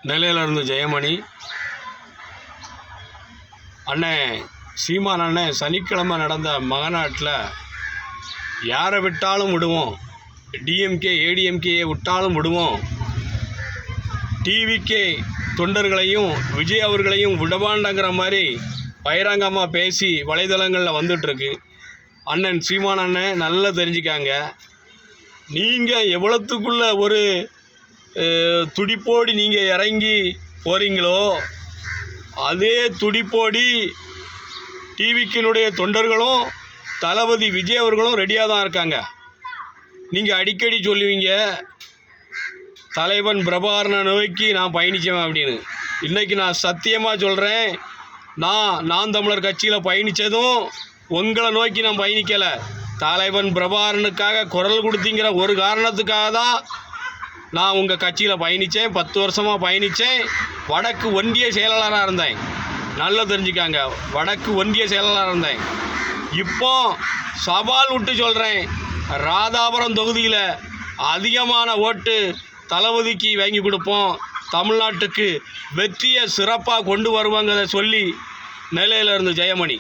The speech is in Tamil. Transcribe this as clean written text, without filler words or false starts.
நெல்லையிலேருந்து ஜெயமணி. அண்ணன் சீமான் அண்ணன் சனிக்கிழமை நடந்த மகநாட்டில் யாரை விட்டாலும் விடுவோம், டிஎம்கே ஏடிஎம்கேயை விட்டாலும் விடுவோம், டிவிகே தொண்டர்களையும் விஜய் அவர்களையும் விடவாண்டங்கிற மாதிரி பகிரங்கமாக பேசி வலைதளங்களில் வந்துட்டுருக்கு. அண்ணன் சீமான் அண்ணன் நல்லா தெரிஞ்சுக்காங்க. நீங்கள் எவ்வளோத்துக்குள்ள ஒரு துடிப்போடி நீங்கள் இறங்கி போகிறீங்களோ அதே துடிப்போடி டிவிக்கினுடைய தொண்டர்களும் தளபதி விஜய் அவர்களும் ரெடியாக தான் இருக்காங்க. நீங்கள் அடிக்கடி சொல்லுவீங்க தலைவன் பிரபாகரனை நோக்கி நான் பயணித்தேன் அப்படின்னு. இன்றைக்கி நான் சத்தியமாக சொல்கிறேன், நான் தமிழர் கட்சியில் பயணித்ததும் உங்களை நோக்கி நான் பயணிக்கலை. தலைவன் பிரபாகரனுக்காக குரல் கொடுத்தீங்கிற ஒரு காரணத்துக்காக தான் நான் உங்கள் கட்சியில் பயணித்தேன். 10 வருஷமாக பயணித்தேன். வடக்கு ஒன்றிய செயலாளராக இருந்தேன். நல்லா தெரிஞ்சுக்காங்க, வடக்கு ஒன்றிய செயலாளராக இருந்தேன். இப்போ சவால் விட்டு சொல்கிறேன், ராதாபுரம் தொகுதியில் அதிகமான ஓட்டு தளபதிக்கு வாங்கி கொடுப்போம், தமிழ்நாட்டுக்கு வெற்றியை சிறப்பாக கொண்டு வருவாங்கிறத சொல்லி நெல்லையிலேருந்து ஜெயமணி.